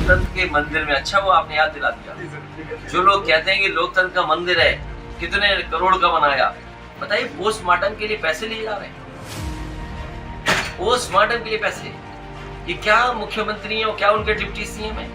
लोकतंत्र के मंदिर में, अच्छा वो आपने याद दिला दिया। जो लोग कहते हैं कि लोकतंत्र का मंदिर है, कितने करोड़ का बनाया, बताइए पोस्टमार्टम के लिए पैसे लिए जा रहे हैं। पोस्टमार्टम के लिए पैसे, ये क्या मुख्यमंत्री है और क्या उनके डिप्टी सीएम है?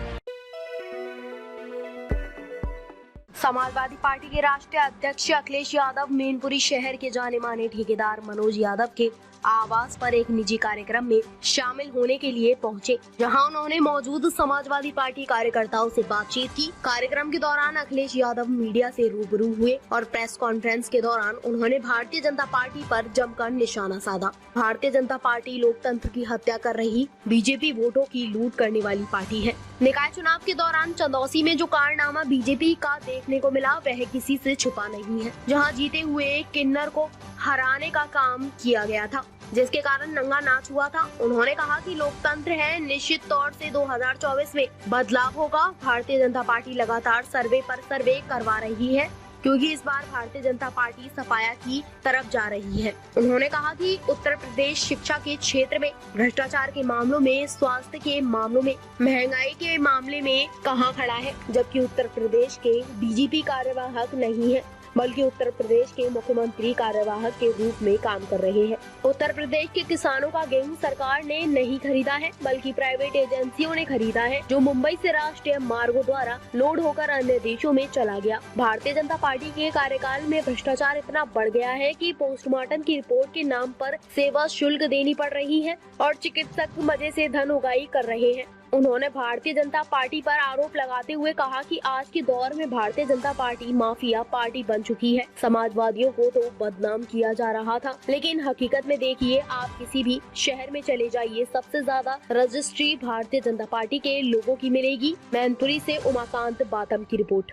समाजवादी पार्टी के राष्ट्रीय अध्यक्ष अखिलेश यादव मैनपुरी शहर के जाने माने ठेकेदार मनोज यादव के आवास पर एक निजी कार्यक्रम में शामिल होने के लिए पहुंचे, जहां उन्होंने मौजूद समाजवादी पार्टी कार्यकर्ताओं से बातचीत की। कार्यक्रम के दौरान अखिलेश यादव मीडिया से रूबरू हुए और प्रेस कॉन्फ्रेंस के दौरान उन्होंने भारतीय जनता पार्टी पर जमकर निशाना साधा। भारतीय जनता पार्टी लोकतंत्र की हत्या कर रही बीजेपी वोटों की लूट करने वाली पार्टी है। निकाय चुनाव के दौरान चंदौसी में जो कारनामा बीजेपी का देखने को मिला वह किसी से छुपा नहीं है, जहां जीते हुए किन्नर को हराने का काम किया गया था, जिसके कारण नंगा नाच हुआ था। उन्होंने कहा कि लोकतंत्र है, निश्चित तौर से 2024 में बदलाव होगा। भारतीय जनता पार्टी लगातार सर्वे पर सर्वे करवा रही है, क्योंकि इस बार भारतीय जनता पार्टी सफाया की तरफ जा रही है। उन्होंने कहा कि उत्तर प्रदेश शिक्षा के क्षेत्र में, भ्रष्टाचार के मामलों में, स्वास्थ्य के मामलों में, महंगाई के मामले में कहां खड़ा है, जबकि उत्तर प्रदेश के डीजीपी कार्यवाहक नहीं है, बल्कि उत्तर प्रदेश के मुख्यमंत्री कार्यवाहक के रूप में काम कर रहे हैं। उत्तर प्रदेश के किसानों का गेहूं सरकार ने नहीं खरीदा है, बल्कि प्राइवेट एजेंसियों ने खरीदा है, जो मुंबई से राष्ट्रीय मार्गों द्वारा लोड होकर अन्य देशों में चला गया। भारतीय जनता पार्टी के कार्यकाल में भ्रष्टाचार इतना बढ़ गया है कि पोस्टमार्टम की रिपोर्ट के नाम पर सेवा शुल्क देनी पड़ रही है और चिकित्सक मजे से धन उगाही कर रहे हैं। उन्होंने भारतीय जनता पार्टी पर आरोप लगाते हुए कहा कि आज के दौर में Bharatiya Janata party mafia party बन चुकी है। समाजवादियों को तो बदनाम किया जा रहा था, लेकिन हकीकत में देखिए, आप किसी भी शहर में चले जाइए, सबसे ज्यादा रजिस्ट्री भारतीय जनता पार्टी के लोगों की मिलेगी। मैनपुरी से उमाकांत बातम की रिपोर्ट।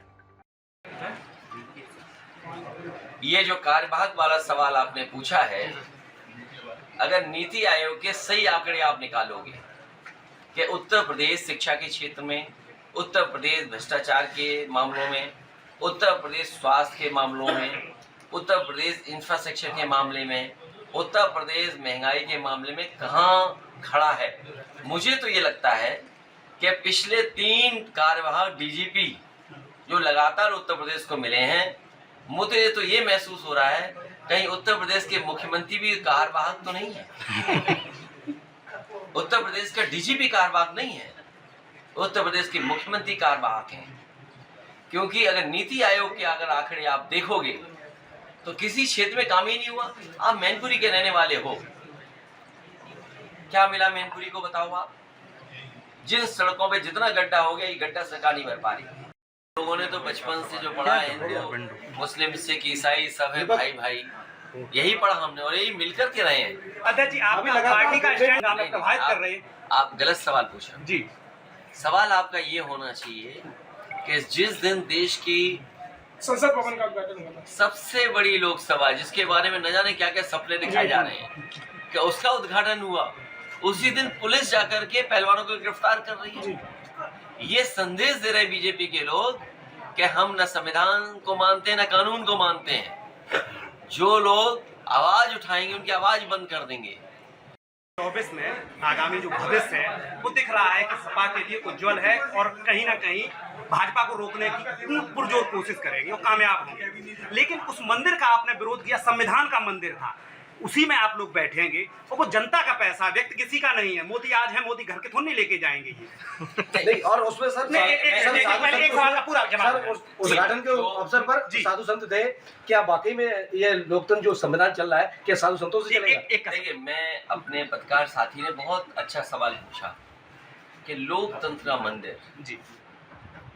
ये जो कार्यवाहक वाला सवाल आपने पूछा है, अगर नीति आयोग के सही आंकड़े आप निकालोगे कि उत्तर प्रदेश शिक्षा के क्षेत्र में, उत्तर प्रदेश भ्रष्टाचार के मामलों में, उत्तर प्रदेश स्वास्थ्य के मामलों में, उत्तर प्रदेश इंफ्रास्ट्रक्चर के मामले में, उत्तर प्रदेश महंगाई के मामले में कहाँ खड़ा है, मुझे तो ये लगता है कि पिछले 3 कार्यवाहक डीजीपी जो लगातार उत्तर प्रदेश को मिले हैं, मुझे तो ये महसूस हो रहा है कहीं उत्तर प्रदेश के मुख्यमंत्री भी कार्यवाहक तो नहीं है। उत्तर प्रदेश का डीजीपी कार्यवाहक नहीं है, उत्तर प्रदेश के मुख्यमंत्री कार्यवाहक हैं। क्योंकि अगर नीति आयोग के अगर आंकड़े आप देखोगे तो किसी क्षेत्र में काम ही नहीं हुआ। आप मैनपुरी के रहने वाले हो, क्या मिला मैनपुरी को बताओ आप? जिन सड़कों पे जितना गड्ढा हो गया, ये गड्ढा सरकार नहीं भर पा रही। लोगों ने तो बचपन से जो पढ़ा है, हिंदू मुस्लिम सिख ईसाई सब है भाई भाई, यही पढ़ा हमने और यही मिलकर के रहे हैं। अध्यक्ष जी, आप पार्टी का स्टैंड आप प्रभावित कर रहे हैं। आप गलत सवाल पूछा जी। सवाल आपका ये होना चाहिए कि जिस दिन देश की संसद भवन का उद्घाटन हुआ था, सबसे बड़ी लोकसभा, जिसके बारे में न जाने क्या क्या सपने दिखाए जा रहे हैं, कि उसका उद्घाटन हुआ, उसी दिन पुलिस जाकर के पहलवानों को गिरफ्तार कर रही है। ये संदेश दे रहे बीजेपी के लोग कि हम न संविधान को मानते हैं, न कानून को मानते हैं। जो लोग आवाज उठाएंगे उनकी आवाज बंद कर देंगे। 24 में आगामी जो भविष्य है वो दिख रहा है कि सपा के लिए उज्जवल है और कहीं ना कहीं भाजपा को रोकने की पुरजोर कोशिश करेंगे, वो कामयाब होंगे। लेकिन उस मंदिर का आपने विरोध किया, संविधान का मंदिर था, उसी में आप लोग बैठेंगे और वो जनता का पैसा, व्यक्ति किसी का नहीं है। मोदी आज है, मोदी घर के थोड़ी नहीं लेके जाएंगे ये। नहीं, और उसमें सर एक सवाल का पूरा जवाब। उद्घाटन के अवसर पर साधु संत थे, क्या वाकई में ये लोकतंत्र जो संविधान चल रहा है, क्या साधु संतों से चलेगा? देखिए, मैं अपने पत्रकार साथी ने बहुत अच्छा सवाल पूछा कि लोकतंत्र का मंदिर जी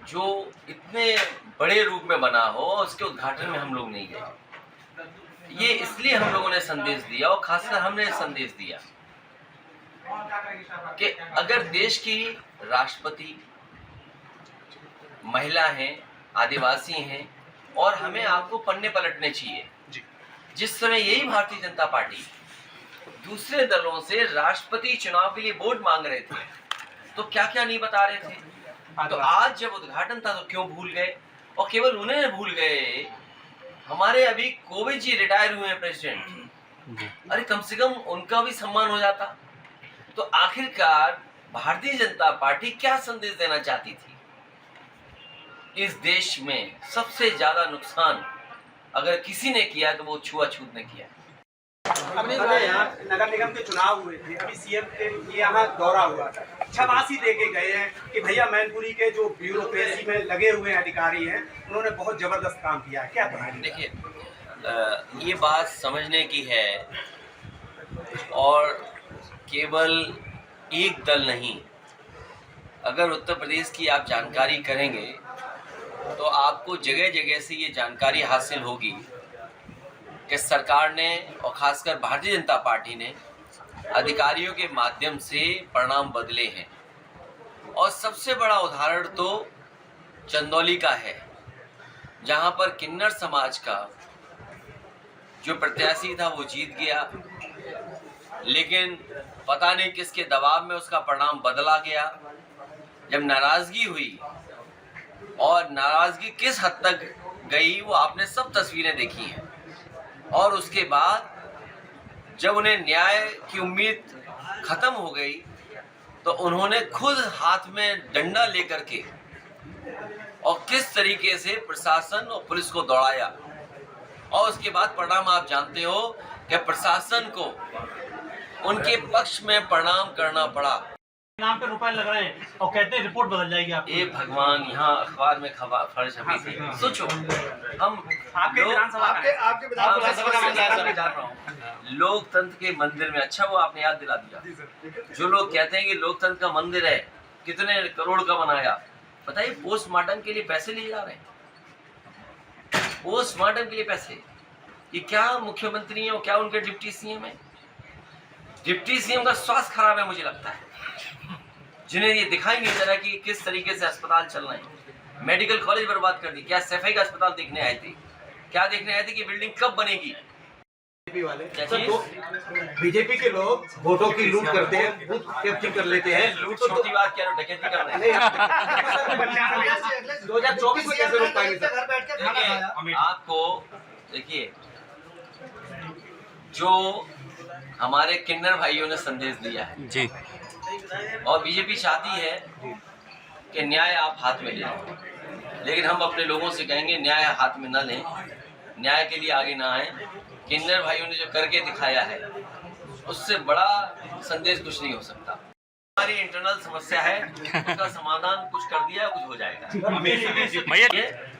जो इतने बड़े रूप में बना हो, उसके उद्घाटन में हम लोग नहीं गए। ये इसलिए हम लोगों ने संदेश दिया, और खासकर हमने संदेश दिया कि अगर देश की राष्ट्रपति महिला हैं, आदिवासी हैं, और हमें आपको पन्ने पलटने चाहिए। जिस समय यही भारतीय जनता पार्टी दूसरे दलों से राष्ट्रपति चुनाव के लिए वोट मांग रहे थे, तो क्या क्या नहीं बता रहे थे। तो आज जब उद्घाटन था तो क्यों भूल गए? और केवल उन्हें भूल गए, हमारे अभी कोविंद जी रिटायर हुए हैं प्रेसिडेंट, अरे कम से कम उनका भी सम्मान हो जाता। तो आखिरकार भारतीय जनता पार्टी क्या संदेश देना चाहती थी? इस देश में सबसे ज्यादा नुकसान अगर किसी ने किया तो वो छुआछूत ने किया। अरे यहाँ नगर निगम के चुनाव हुए थे, अभी सीएम के यहाँ दौरा हुआ था, छबासी दे के गए हैं कि भैया मैनपुरी के जो ब्यूरोक्रेसी में लगे हुए अधिकारी हैं उन्होंने बहुत जबरदस्त काम किया है। क्या कहेंगे? देखिए, ये बात समझने की है और केवल एक दल नहीं, अगर उत्तर प्रदेश की आप जानकारी करेंगे तो आपको जगह जगह से ये जानकारी हासिल होगी कि सरकार ने और खासकर भारतीय जनता पार्टी ने अधिकारियों के माध्यम से परिणाम बदले हैं। और सबसे बड़ा उदाहरण तो चंदौली का है, जहां पर किन्नर समाज का जो प्रत्याशी था वो जीत गया, लेकिन पता नहीं किसके दबाव में उसका परिणाम बदला गया। जब नाराजगी हुई और नाराजगी किस हद तक गई वो आपने सब तस्वीरें देखी हैं, और उसके बाद जब उन्हें न्याय की उम्मीद खत्म हो गई तो उन्होंने खुद हाथ में डंडा लेकर के और किस तरीके से प्रशासन और पुलिस को दौड़ाया, और उसके बाद परिणाम आप जानते हो कि प्रशासन को उनके पक्ष में परिणाम करना पड़ा। नाम पे रुपए लग रहे हैं और कहते हैं रिपोर्ट बदल जाएगी आपकी। ए भगवान, यहाँ अखबार में खबर छपी थी, सोचो हम आपके विधानसभा लोकतंत्र के मंदिर में, अच्छा वो आपने याद दिला दिया। जो लोग कहते हैं कि लोकतंत्र का मंदिर है, कितने करोड़ का बनाया, बताइए पोस्टमार्टम के लिए पैसे लिए जा रहे हैं। पोस्टमार्टम के लिए पैसे, ये क्या मुख्यमंत्री है और क्या उनके डिप्टी सीएम है? डिप्टी सीएम का स्वास्थ्य खराब है मुझे लगता है, जिन्हें ये दिखाई नहीं दे रहा कि किस तरीके से अस्पताल चल रहे हैं। मेडिकल कॉलेज बर्बाद कर दी। क्या सफाई का अस्पताल देखने आए थे? क्या देखने आए थे कि बिल्डिंग कब बनेगी? बीजेपी के लोग वोटों की लूट करते हैं, बूथ कैप्चरिंग कर लेते हैं। लूट छोटी बात, क्या डकैती कर रहे हैं? 2024 में कैसे रोक पाएंगे सर? आपको देखिए, जो हमारे किन्नर भाइयों ने संदेश दिया है जी, और बीजेपी चाहती है कि न्याय आप हाथ में ले लें, लेकिन हम अपने लोगों से कहेंगे न्याय हाथ में न लें, न्याय के लिए आगे ना आए। किन्नर भाइयों ने जो करके दिखाया है उससे बड़ा संदेश कुछ नहीं हो सकता। हमारी इंटरनल समस्या है, उसका समाधान कुछ कर दिया कुछ हो जाएगा।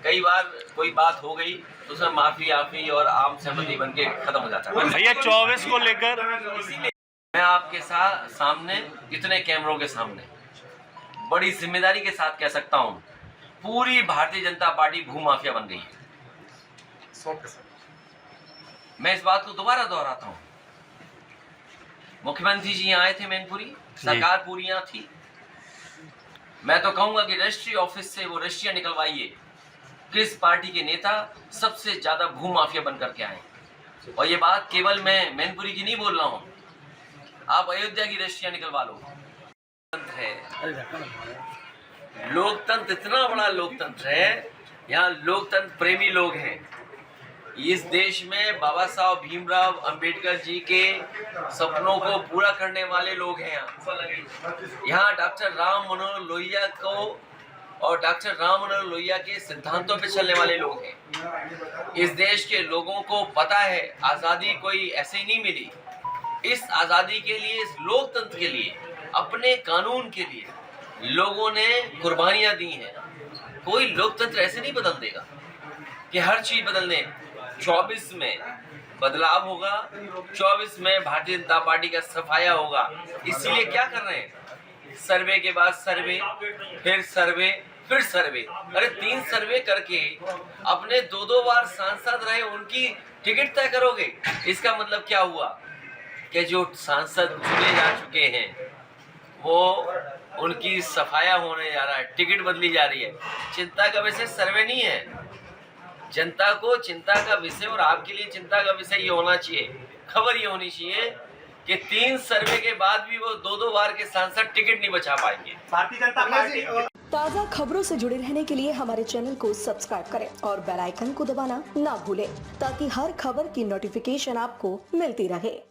कई बार कोई बात हो गई तो उसमें माफी और आम सहमति बन के खत्म हो जाता है। भैया 24 को लेकर इसीलिए मैं आपके सामने, इतने कैमरों के सामने बड़ी जिम्मेदारी के साथ कह सकता हूं, पूरी भारतीय जनता पार्टी भूमाफिया बन गई है। मैं इस बात को दोबारा दोहराता हूं, मुख्यमंत्री जी यहाँ आए थे मैनपुरी, सरकार पूरी यहाँ थी। मैं तो कहूंगा कि रजिस्ट्री ऑफिस से वो रजिस्ट्रियां निकलवाइए, किस पार्टी के नेता सबसे ज्यादा भूमाफिया बन करके आए। और ये बात केवल मैं मैनपुरी की नहीं बोल रहा हूं, आप अयोध्या की रजिस्ट्रियां निकलवा लो। लोकतंत्र इतना बड़ा लोकतंत्र है, यहाँ लोकतंत्र प्रेमी लोग हैं। इस देश में बाबा साहब भीमराव अंबेडकर जी के सपनों को पूरा करने वाले लोग हैं। यहाँ डॉक्टर राम मनोहर लोहिया को और डॉक्टर राम मनोहर लोहिया के सिद्धांतों पे चलने वाले लोग हैं। इस देश के लोगों को पता है आज़ादी कोई ऐसे ही नहीं मिली। इस आज़ादी के लिए, इस लोकतंत्र के लिए, अपने कानून के लिए लोगों ने कुर्बानियां दी हैं। कोई लोकतंत्र ऐसे नहीं बदल देगा कि हर चीज बदल दें। 24 में बदलाव होगा, 24 में भारतीय जनता पार्टी का सफाया होगा। इसीलिए क्या कर रहे हैं, सर्वे के बाद सर्वे, फिर सर्वे, फिर सर्वे। अरे 3 सर्वे करके अपने 2-2 बार सांसद रहे उनकी टिकट तय करोगे? इसका मतलब क्या हुआ कि जो सांसद चुने जा चुके हैं वो उनकी सफाया होने जा रहा है, टिकट बदली जा रही है। चिंता का विषय सर्वे नहीं है। जनता को चिंता का विषय और आपके लिए चिंता का विषय ये होना चाहिए, खबर ये होनी चाहिए कि 3 सर्वे के बाद भी वो 2-2 बार के सांसद टिकट नहीं बचा पाएंगे। भारतीय जनता पार्टी ताज़ा खबरों से जुड़े रहने के लिए हमारे चैनल को सब्सक्राइब करें और बेल आइकन को दबाना ना भूलें ताकि हर खबर की नोटिफिकेशन आपको मिलती रहे।